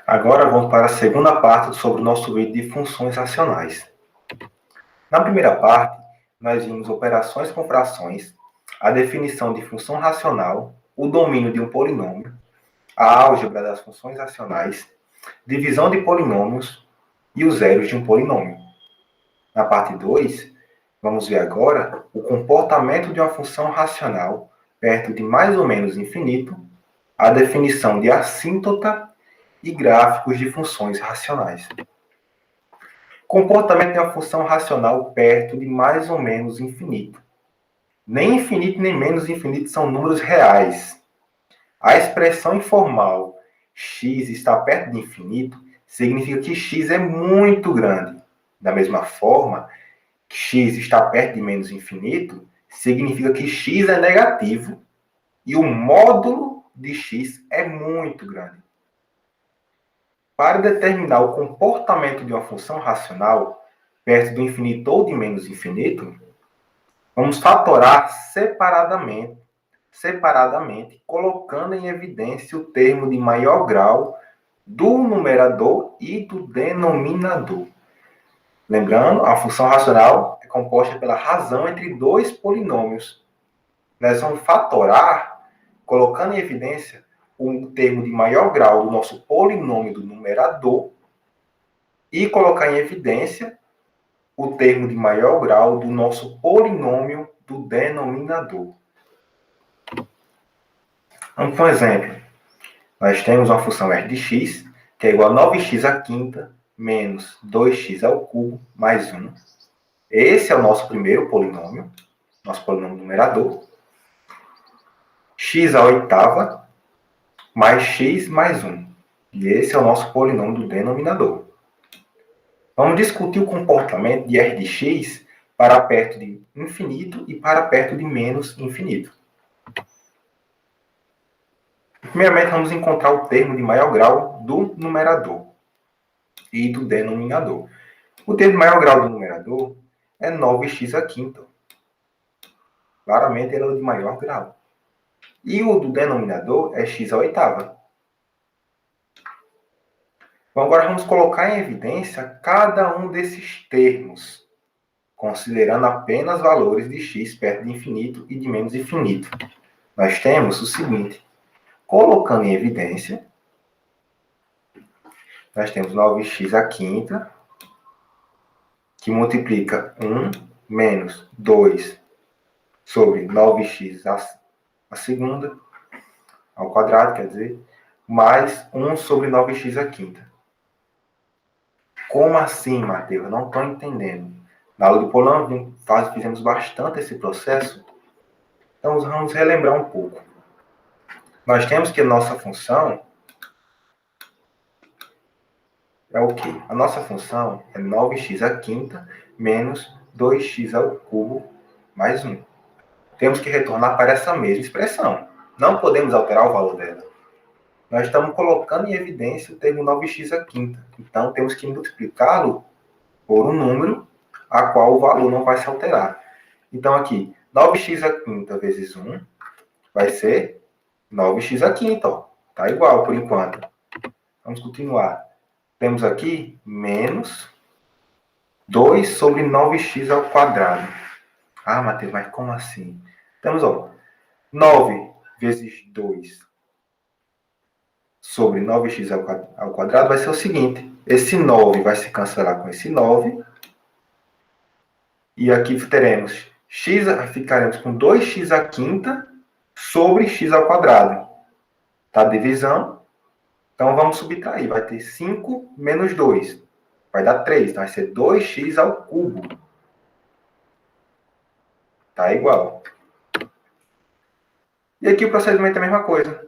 Agora vamos para a segunda parte sobre o nosso vídeo de funções racionais. Na primeira parte, nós vimos operações com frações, a definição de função racional, o domínio de um polinômio, a álgebra das funções racionais, divisão de polinômios e os zeros de um polinômio. Na parte 2, vamos ver agora o comportamento de uma função racional perto de mais ou menos infinito, a definição de assíntota e gráficos de funções racionais. Comportamento de uma função racional perto de mais ou menos infinito. Nem infinito nem menos infinito são números reais. A expressão informal x está perto de infinito significa que x é muito grande. Da mesma forma, x está perto de menos infinito significa que x é negativo e o módulo de x é muito grande. Para determinar o comportamento de uma função racional perto do infinito ou de menos infinito, vamos fatorar separadamente, colocando em evidência o termo de maior grau do numerador e do denominador. Lembrando, a função racional é composta pela razão entre dois polinômios. Nós vamos fatorar, colocando em evidência o termo de maior grau do nosso polinômio do numerador e colocar em evidência o termo de maior grau do nosso polinômio do denominador. Vamos para um exemplo. Nós temos uma função f de x, que é igual a 9x à quinta menos 2x ao cubo mais 1. Esse é o nosso primeiro polinômio, nosso polinômio numerador. X à oitava mais x mais 1. E esse é o nosso polinômio do denominador. Vamos discutir o comportamento de r de x para perto de infinito e para perto de menos infinito. Primeiramente, vamos encontrar o termo de maior grau do numerador e do denominador. O termo de maior grau do numerador é 9x à quinta. Claramente, ele é o de maior grau. E o do denominador é x à oitava. Bom, agora vamos colocar em evidência cada um desses termos, considerando apenas valores de x perto de infinito e de menos infinito. Nós temos o seguinte, colocando em evidência, nós temos 9x à quinta, que multiplica 1 menos 2 sobre 9x à segunda, ao quadrado, quer dizer, mais 1 sobre 9x à quinta. Como assim, Mateus? Eu não estou entendendo. Na aula de polinômio, fizemos bastante esse processo. Então, vamos relembrar um pouco. Nós temos que a nossa função é o quê? A nossa função é 9x à quinta menos 2x ao cubo mais 1. Temos que retornar para essa mesma expressão. Não podemos alterar o valor dela. Nós estamos colocando em evidência o termo 9x à quinta. Então, temos que multiplicá-lo por um número a qual o valor não vai se alterar. Então, aqui, 9x à quinta vezes 1 vai ser 9x à quinta. Está igual, por enquanto. Vamos continuar. Temos aqui menos 2 sobre 9x ao quadrado. Ah, Mateus, mas como assim? Temos, 9 vezes 2 sobre 9x ao quadrado vai ser o seguinte. Esse 9 vai se cancelar com esse 9. E aqui teremos ficaremos com 2x à quinta sobre x ao quadrado. Tá? Divisão. Então, vamos subtrair. Vai ter 5 menos 2. Vai dar 3. Então, vai ser 2x ao cubo. Tá igual. E aqui o procedimento é a mesma coisa.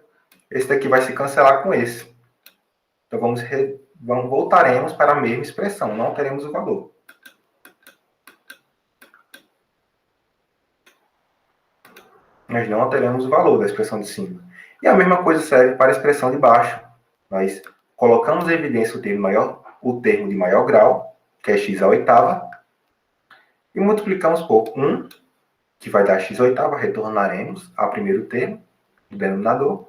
Esse daqui vai se cancelar com esse. Então, voltaremos para a mesma expressão. Não teremos o valor. Nós não alteramos o valor da expressão de cima. E a mesma coisa serve para a expressão de baixo. Nós colocamos em evidência o termo de maior grau, que é x à oitava, e multiplicamos por 1, que vai dar x à oitava, retornaremos ao primeiro termo, do denominador,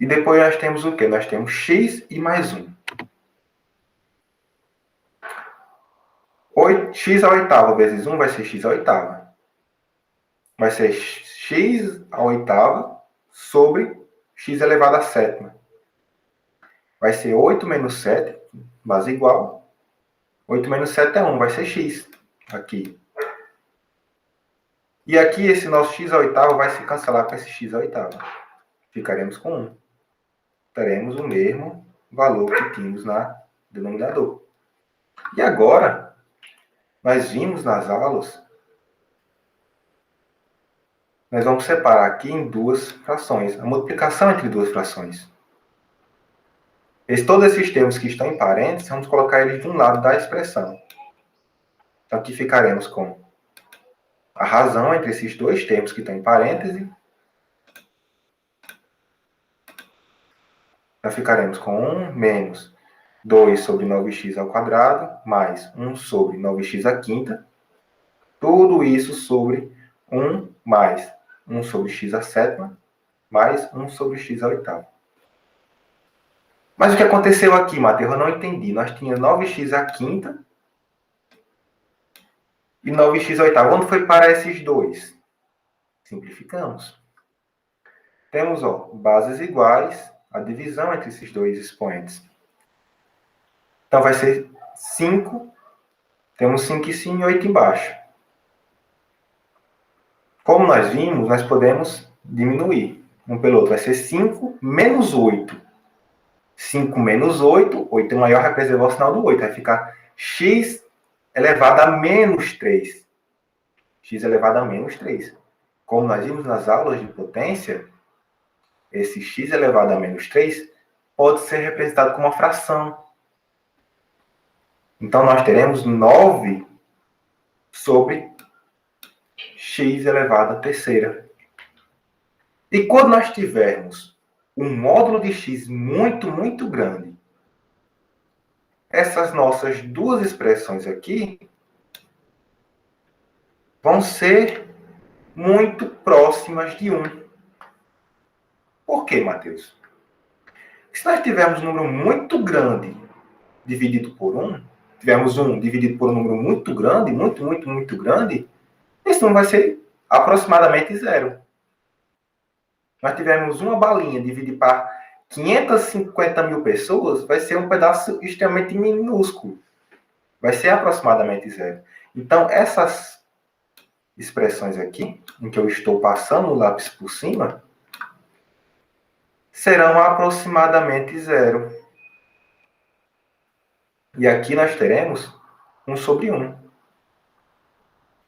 E depois nós temos o quê? Nós temos x e mais 1. X à oitava vezes 1 vai ser x à oitava. Vai ser x à oitava sobre x elevado à sétima. Vai ser 8 menos 7, base igual. 8 menos 7 é 1, vai ser x. Aqui. E aqui esse nosso x à oitava vai se cancelar com esse x à oitava. Ficaremos com 1. Teremos o mesmo valor que tínhamos no denominador. E agora, nós vimos nas aulas, nós vamos separar aqui em duas frações. A multiplicação entre duas frações. Todos esses termos que estão em parênteses, vamos colocar eles de um lado da expressão. Então, aqui ficaremos com a razão entre esses dois termos que estão em parênteses. Então, ficaremos com 1 menos 2 sobre 9x ao quadrado, mais 1 sobre 9x à quinta. Tudo isso sobre 1 mais 1 sobre x à sétima, mais 1 sobre x à oitava. Mas o que aconteceu aqui, Matheus? Eu não entendi. Nós tínhamos 9x à quinta e 9x à oitava. Onde foi parar esses dois? Simplificamos. Temos, bases iguais, a divisão entre esses dois expoentes. Então, vai ser 5. Temos 5 em cima e 8 embaixo. Como nós vimos, nós podemos diminuir um pelo outro. Vai ser 5 menos 8. 5 menos 8, 8 é maior, vai preservar o sinal do 8. Vai ficar x elevado a menos 3. X elevado a menos 3. Como nós vimos nas aulas de potência, esse x elevado a menos 3 pode ser representado como uma fração. Então, nós teremos 9 sobre x elevado à terceira. E quando nós tivermos um módulo de x muito, muito grande, essas nossas duas expressões aqui vão ser muito próximas de 1. Por quê, Matheus? Se nós tivermos um número muito grande dividido por 1, tivermos 1 dividido por um número muito grande, muito, muito, muito grande, esse número vai ser aproximadamente 0. Nós tivermos uma balinha dividida para 550 mil pessoas, vai ser um pedaço extremamente minúsculo. Vai ser aproximadamente 0. Então, essas expressões aqui, em que eu estou passando o lápis por cima, serão aproximadamente 0. E aqui nós teremos 1 sobre 1.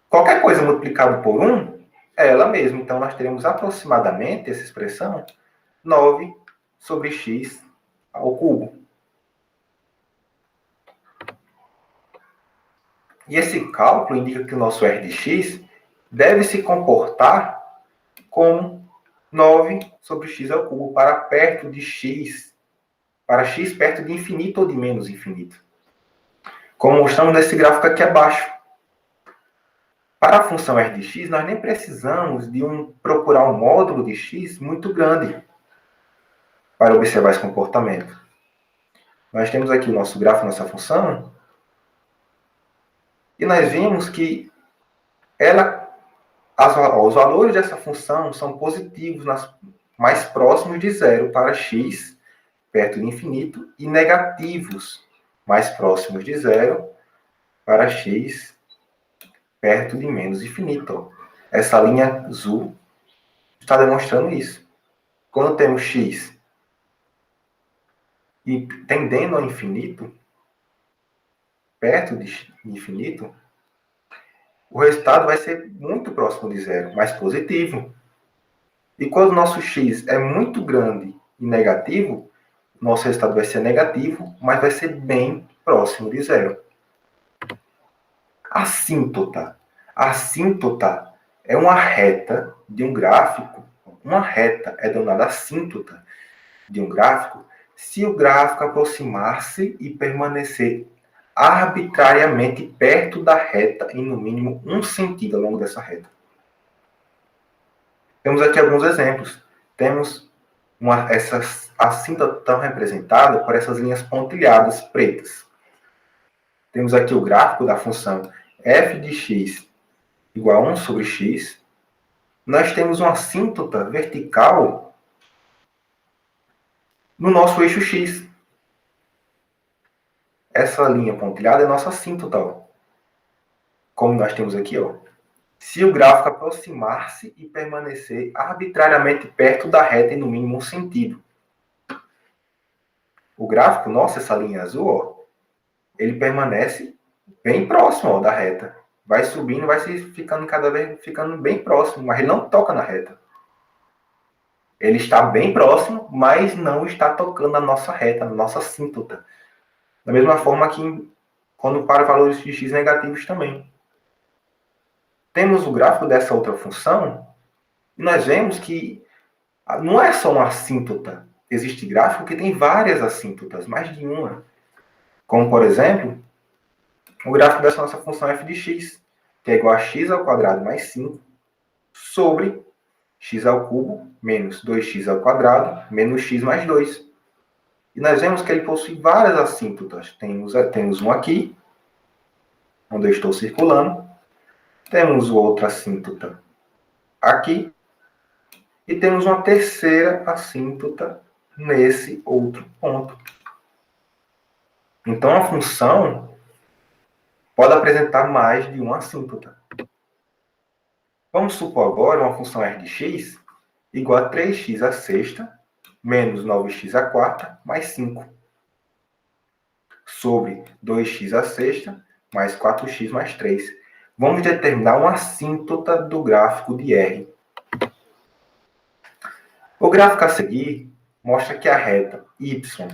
Qualquer coisa multiplicada por 1 é ela mesma. Então, nós teremos aproximadamente essa expressão 9 sobre x ao cubo. E esse cálculo indica que o nosso R de x deve se comportar como 9 sobre x ao cubo para perto de x, para x perto de infinito ou de menos infinito. Como mostramos nesse gráfico aqui abaixo. Para a função R de x, nós nem precisamos de procurar um módulo de x muito grande para observar esse comportamento. Nós temos aqui o nosso gráfico, nossa função, e nós vimos que os valores dessa função são positivos, mais próximos de 0 para x perto de infinito e negativos, mais próximos de 0 para x perto de menos infinito. Essa linha azul está demonstrando isso. Quando temos x e tendendo ao infinito, perto de infinito, o resultado vai ser muito próximo de 0, mais positivo. E quando o nosso x é muito grande e negativo, nosso resultado vai ser negativo, mas vai ser bem próximo de 0. Assíntota. Assíntota é uma reta de um gráfico. Uma reta é denominada assíntota de um gráfico se o gráfico aproximar-se e permanecer arbitrariamente perto da reta em no mínimo 1 sentido ao longo dessa reta. Temos aqui alguns exemplos. Temos Essas assíntota estão representadas por essas linhas pontilhadas pretas. Temos aqui o gráfico da função f de x igual a 1 sobre x. Nós temos uma assíntota vertical no nosso eixo x. Essa linha pontilhada é nossa assíntota, ó. Como nós temos aqui, ó. Se o gráfico aproximar-se e permanecer arbitrariamente perto da reta em no mínimo um sentido. O gráfico, nossa, essa linha azul, ó, ele permanece bem próximo, ó, da reta. Vai subindo, vai se ficando cada vez ficando bem próximo, mas ele não toca na reta. Ele está bem próximo, mas não está tocando na nossa reta, na nossa assíntota. Da mesma forma que quando para valores de x negativos também. Temos o gráfico dessa outra função, e nós vemos que não é só uma assíntota. Existe gráfico que tem várias assíntotas, mais de uma. Como, por exemplo, o gráfico dessa nossa função f de x, que é igual a x ao quadrado mais 5, sobre x ao cubo menos 2x ao quadrado menos x mais 2. E nós vemos que ele possui várias assíntotas. Temos um aqui, onde eu estou circulando. Temos outra assíntota aqui. E temos uma terceira assíntota nesse outro ponto. Então, a função pode apresentar mais de uma assíntota. Vamos supor agora uma função f de x igual a 3x à sexta menos 9x à quarta mais 5 sobre 2x à sexta mais 4x mais 3. Vamos determinar uma assíntota do gráfico de R. O gráfico a seguir mostra que a reta y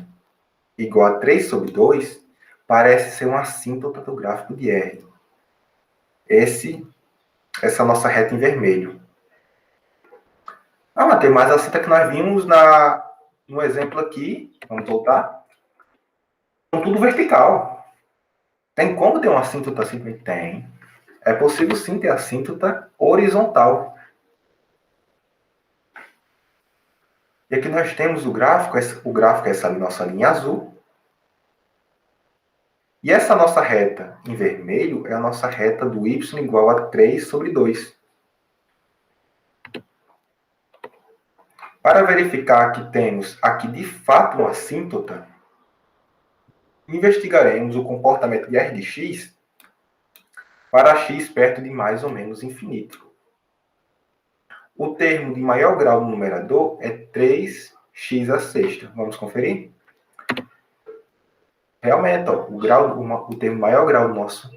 igual a 3 sobre 2 parece ser uma assíntota do gráfico de R. Essa é a nossa reta em vermelho. Ah, mas tem mais assíntota que nós vimos no exemplo aqui. Vamos voltar. São tudo vertical. Tem como ter uma assíntota assim? Tem. É possível sim ter assíntota horizontal. E aqui nós temos o gráfico é essa nossa linha azul. E essa nossa reta em vermelho é a nossa reta do y igual a 3 sobre 2. Para verificar que temos aqui de fato uma assíntota, investigaremos o comportamento de R de x para x perto de mais ou menos infinito. O termo de maior grau no numerador é 3x à sexta. Vamos conferir? Realmente, ó, o termo maior grau do nosso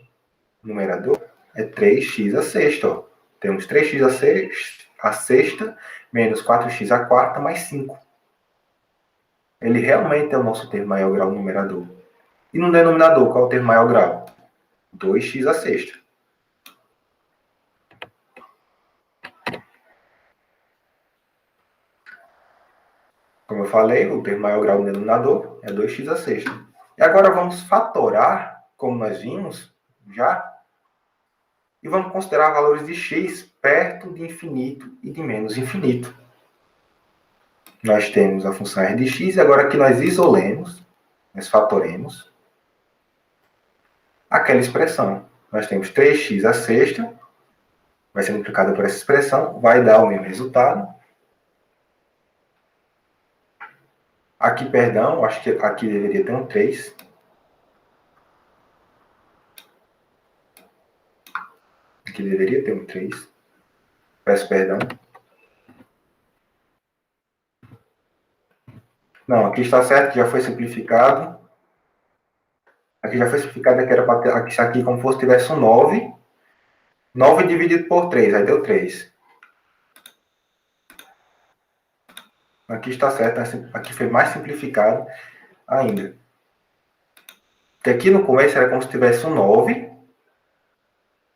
numerador é 3x à sexta. Ó. Temos 3x à sexta menos 4x à quarta mais 5. Ele realmente é o nosso termo maior grau no numerador. E no denominador, qual é o termo maior grau? 2x à sexta. Como eu falei, o termo maior grau no denominador é 2x à sexta. E agora vamos fatorar, como nós vimos já, e vamos considerar valores de x perto de infinito e de menos infinito. Nós temos a função r de x, e agora que nós isolemos, nós fatoremos aquela expressão. Nós temos 3x à sexta, vai ser multiplicado por essa expressão, vai dar o mesmo resultado. Aqui, perdão, acho que aqui deveria ter um 3. Aqui deveria ter um 3. Peço perdão. Não, aqui está certo, que já foi simplificado. Aqui já foi simplificado, que era para ter isso aqui como se tivesse um 9. 9 dividido por 3, aí deu 3. Aqui está certo, aqui foi mais simplificado ainda. Porque aqui no começo era como se tivesse um 9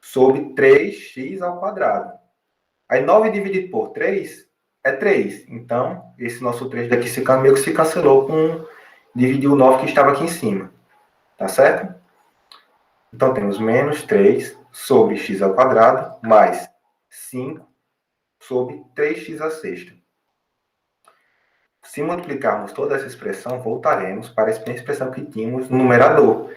sobre 3x ao quadrado. Aí 9 dividido por 3 é 3. Então, esse nosso 3 daqui meio que se cancelou com dividir o 9 que estava aqui em cima. Tá certo? Então, temos menos 3 sobre x ao quadrado mais 5 sobre 3x à sexta. Se multiplicarmos toda essa expressão, voltaremos para a expressão que tínhamos no numerador.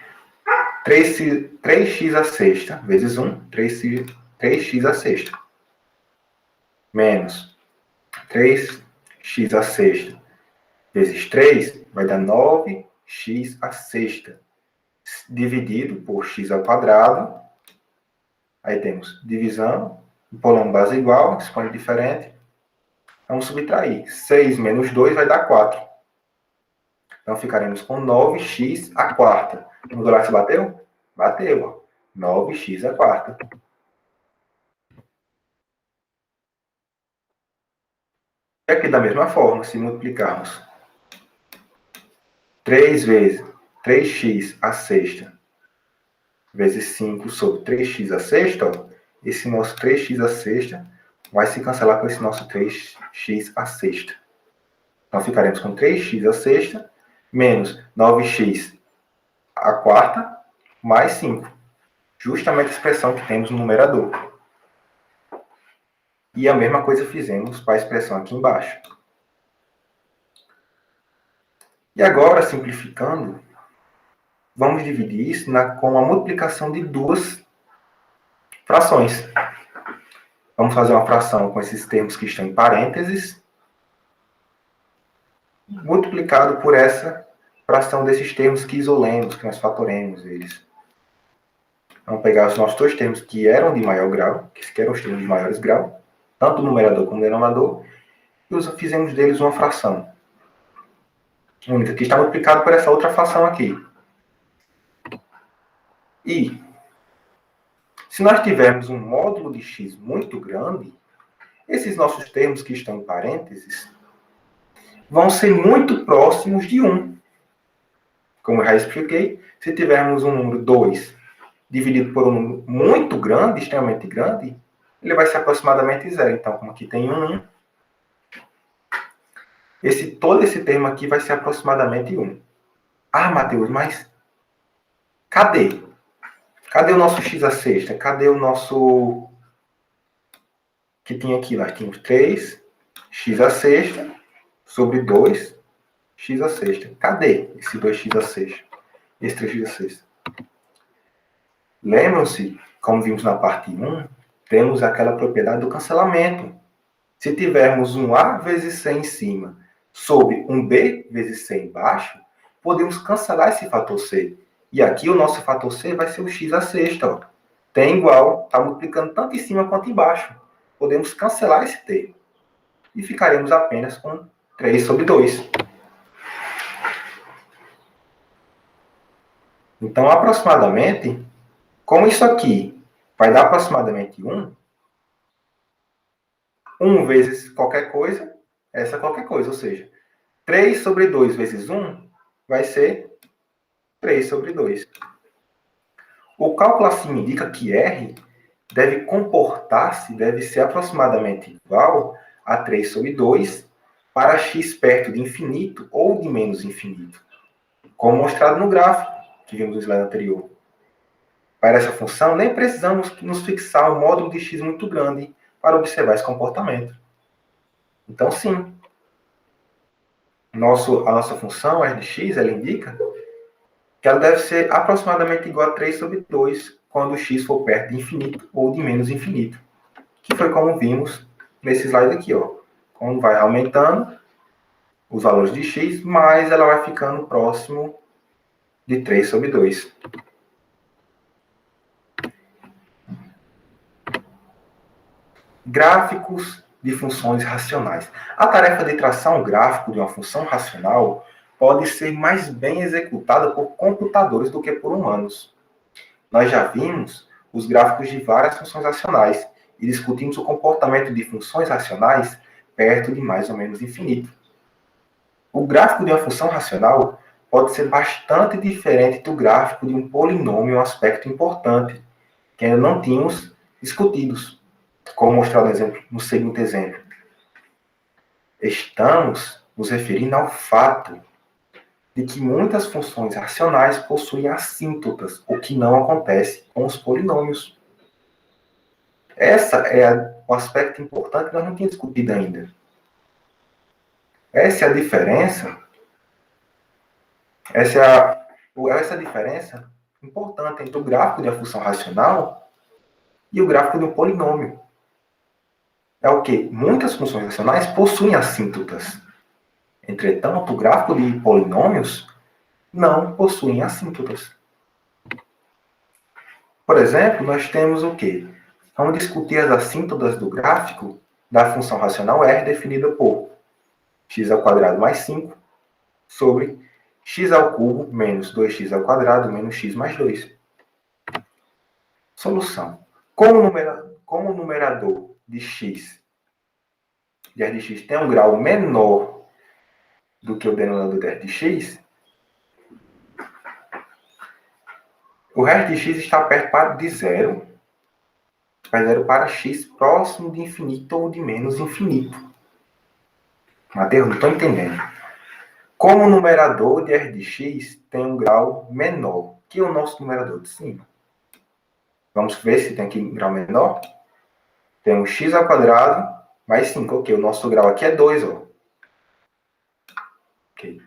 3x à sexta vezes 1, 3x à sexta. Menos 3x à sexta vezes 3 vai dar 9x à sexta. Dividido por x ao quadrado. Aí temos divisão, polônimo base igual, expoente diferente. Vamos subtrair. 6 menos 2 vai dar 4. Então ficaremos com 9x à quarta. O modular se bateu? Bateu. Ó. 9x à quarta. E aqui da mesma forma, se multiplicarmos 3 vezes 3x à sexta vezes 5 sobre 3x à sexta, ó, esse nosso 3x à sexta vai se cancelar com esse nosso 3x à sexta. Então ficaremos com 3x à sexta menos 9x à quarta mais 5. Justamente a expressão que temos no numerador. E a mesma coisa fizemos para a expressão aqui embaixo. E agora, simplificando, vamos dividir isso com a multiplicação de duas frações. Vamos fazer uma fração com esses termos que estão em parênteses, multiplicado por essa fração desses termos que isolemos, que nós fatoremos eles. Vamos pegar os nossos dois termos que eram de maior grau, que eram os termos de maiores grau, tanto o numerador como o denominador, e fizemos deles uma fração única, que está multiplicado por essa outra fração aqui. E, se nós tivermos um módulo de x muito grande, esses nossos termos que estão em parênteses vão ser muito próximos de 1. Como eu já expliquei, se tivermos um número 2 dividido por um número muito grande, extremamente grande, ele vai ser aproximadamente 0. Então, como aqui tem 1, todo esse termo aqui vai ser aproximadamente 1. Ah, Mateus, mas cadê? Cadê o nosso x à sexta? Cadê o nosso... que tinha aqui? Nós tínhamos 3x à sexta sobre 2x à sexta. Cadê esse 2x à sexta? Esse 3x à sexta. Lembram-se, como vimos na parte 1, temos aquela propriedade do cancelamento. Se tivermos um A vezes C em cima sobre um B vezes C embaixo, podemos cancelar esse fator C. E aqui o nosso fator C vai ser o x à sexta. Ó. Tem igual, está multiplicando tanto em cima quanto embaixo. Podemos cancelar esse termo. E ficaremos apenas com 3 sobre 2. Então, aproximadamente, como isso aqui vai dar aproximadamente 1, 1 vezes qualquer coisa, essa é qualquer coisa. Ou seja, 3 sobre 2 vezes 1 vai ser 3 sobre 2. O cálculo assim indica que R deve comportar-se, deve ser aproximadamente igual a 3 sobre 2 para x perto de infinito ou de menos infinito, como mostrado no gráfico que vimos no slide anterior. Para essa função, nem precisamos nos fixar um módulo de x muito grande para observar esse comportamento. Então, sim, a nossa função, r de x, ela indica que ela deve ser aproximadamente igual a 3 sobre 2 quando o x for perto de infinito ou de menos infinito. Que foi como vimos nesse slide aqui. Ó. Quando vai aumentando os valores de x, mais ela vai ficando próximo de 3 sobre 2. Gráficos de funções racionais. A tarefa de traçar um gráfico de uma função racional pode ser mais bem executada por computadores do que por humanos. Nós já vimos os gráficos de várias funções racionais e discutimos o comportamento de funções racionais perto de mais ou menos infinito. O gráfico de uma função racional pode ser bastante diferente do gráfico de um polinômio, um aspecto importante, que ainda não tínhamos discutidos, como mostrado no seguinte exemplo. Estamos nos referindo ao fato de que muitas funções racionais possuem assíntotas, o que não acontece com os polinômios. Esse é o aspecto importante que nós não tínhamos discutido ainda. Essa é a diferença, essa é a diferença importante entre o gráfico de uma função racional e o gráfico de um polinômio. É o que? Muitas funções racionais possuem assíntotas. Entretanto, o gráfico de polinômios não possui assíntotas. Por exemplo, nós temos o quê? Vamos discutir as assíntotas do gráfico da função racional R definida por x ao quadrado mais 5 sobre x ao cubo menos 2x ao quadrado menos x mais 2. Solução. Como o numerador de x, de r de x, tem um grau menor do que o denominador de r de x, o r de x está perto de zero, para x próximo de infinito ou de menos infinito. Mateus, não estou entendendo. Como o numerador de r de x tem um grau menor que o nosso numerador de cima. Vamos ver se tem aqui um grau menor. Temos x ao quadrado mais 5. Ok, o nosso grau aqui é 2. Ó. Okay.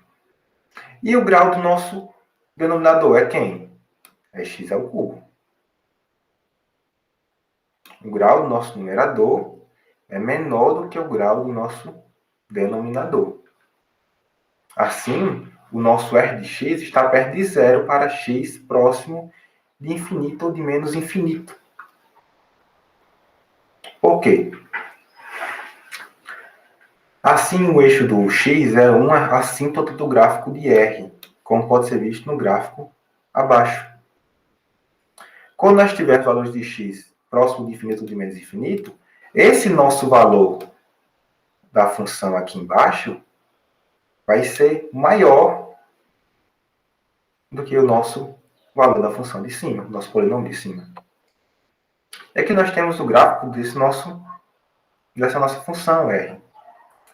E o grau do nosso denominador é quem? É x ao cubo. O grau do nosso numerador é menor do que o grau do nosso denominador. Assim, o nosso r de x está perto de zero para x próximo de infinito ou de menos infinito. Por quê? Assim, o eixo do x é uma assíntota do gráfico de r, como pode ser visto no gráfico abaixo. Quando nós tivermos valores de x próximo de infinito ou de menos infinito, esse nosso valor da função aqui embaixo vai ser maior do que o nosso valor da função de cima, nosso polinômio de cima. E aqui nós temos o gráfico dessa nossa função r.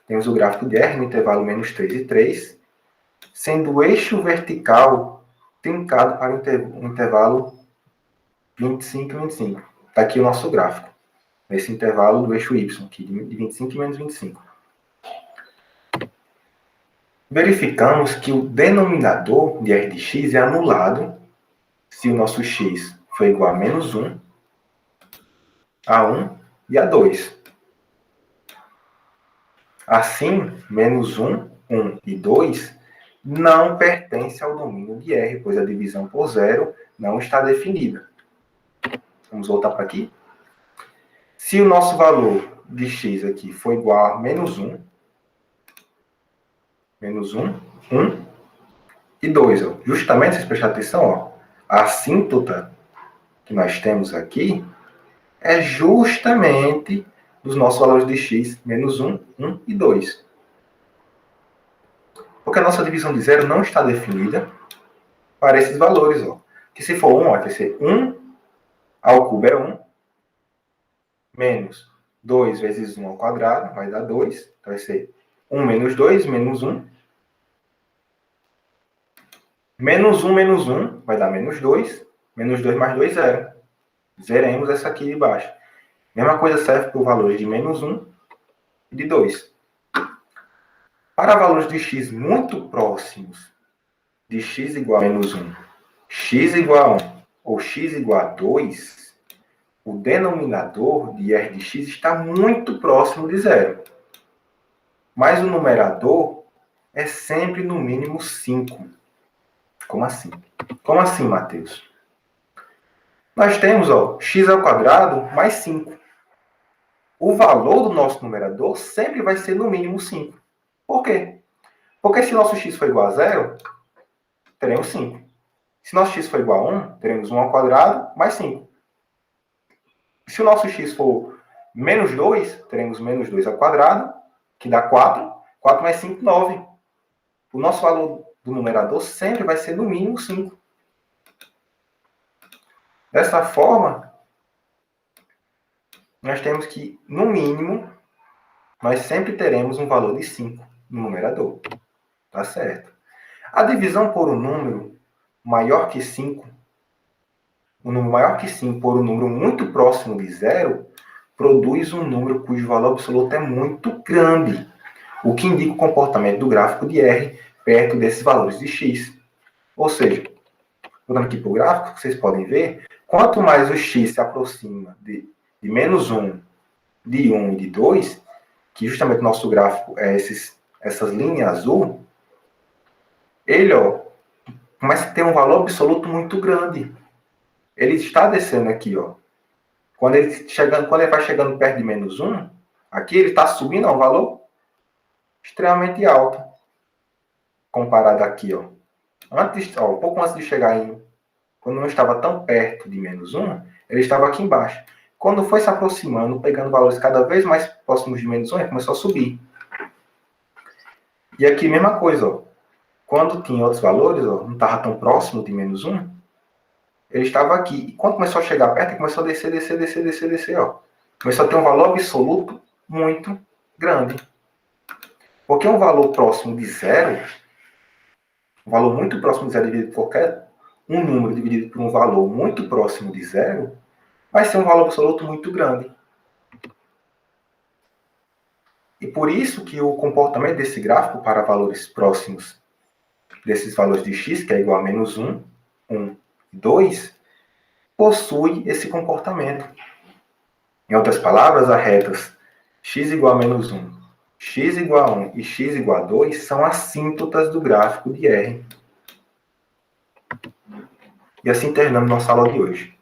Temos o gráfico de r no intervalo menos 3 e 3, sendo o eixo vertical trincado para o intervalo 25 e 25. Está aqui o nosso gráfico, nesse intervalo do eixo y, aqui, de 25 e menos 25. Verificamos que o denominador de r de x é anulado se o nosso x for igual a menos 1, a 1 e a 2. Assim, menos 1, 1 e 2 não pertencem ao domínio de R, pois a divisão por zero não está definida. Vamos voltar para aqui. Se o nosso valor de x aqui for igual a menos 1, 1 e 2. Ó. Justamente, se prestar atenção, ó, a assíntota que nós temos aqui é justamente dos nossos valores de x, menos 1, 1 e 2. Porque a nossa divisão de zero não está definida para esses valores. Ó. Que se for 1, ó, vai ser 1 ao cubo é 1, menos 2 vezes 1 ao quadrado, vai dar 2. Então vai ser 1 menos 2, menos 1. Menos 1, vai dar menos 2. Menos 2 mais 2, 0. Zeremos essa aqui de baixo. Mesma coisa serve para o valor de menos 1 e de 2. Para valores de x muito próximos de x igual a menos 1, x igual a 1 ou x igual a 2, o denominador de r de x está muito próximo de zero. Mas o numerador é sempre no mínimo 5. Como assim? Como assim, Mateus? Nós temos x ao quadrado mais 5. O valor do nosso numerador sempre vai ser no mínimo 5. Por quê? Porque se nosso x for igual a 0, teremos 5. Se nosso x for igual a 1, teremos 1 ao quadrado mais 5. Se o nosso x for menos 2, teremos menos 2 ao quadrado, que dá 4. 4 mais 5, 9. O nosso valor do numerador sempre vai ser no mínimo 5. Dessa forma, nós temos que, no mínimo, nós sempre teremos um valor de 5 no numerador. Tá certo? A divisão por um número maior que 5, um número maior que 5 por um número muito próximo de zero, produz um número cujo valor absoluto é muito grande. o que indica o comportamento do gráfico de R perto desses valores de x. Ou seja, voltando aqui para o gráfico, vocês podem ver, quanto mais o x se aproxima de menos 1, de 1 e de 2, que justamente o nosso gráfico é essas linhas azul, ele começa a ter um valor absoluto muito grande. Ele está descendo aqui, Quando ele vai chegando perto de menos 1, aqui ele está subindo a um valor extremamente alto. Comparado aqui, um pouco antes de chegar quando não estava tão perto de menos 1, ele estava aqui embaixo. Quando foi se aproximando, pegando valores cada vez mais próximos de menos 1, ele começou a subir. E aqui, mesma coisa, Quando tinha outros valores, não estava tão próximo de menos 1, ele estava aqui. E quando começou a chegar perto, ele começou a descer, descer, Começou a ter um valor absoluto muito grande. Porque um valor próximo de zero, um valor muito próximo de zero dividido por um número dividido por um valor muito próximo de zero, vai ser um valor absoluto muito grande. E por isso que o comportamento desse gráfico para valores próximos desses valores de x, que é igual a menos 1, 1 e 2, possui esse comportamento. Em outras palavras, as retas x igual a menos 1, x igual a 1 e x igual a 2 são assíntotas do gráfico de R. E assim terminamos nossa aula de hoje.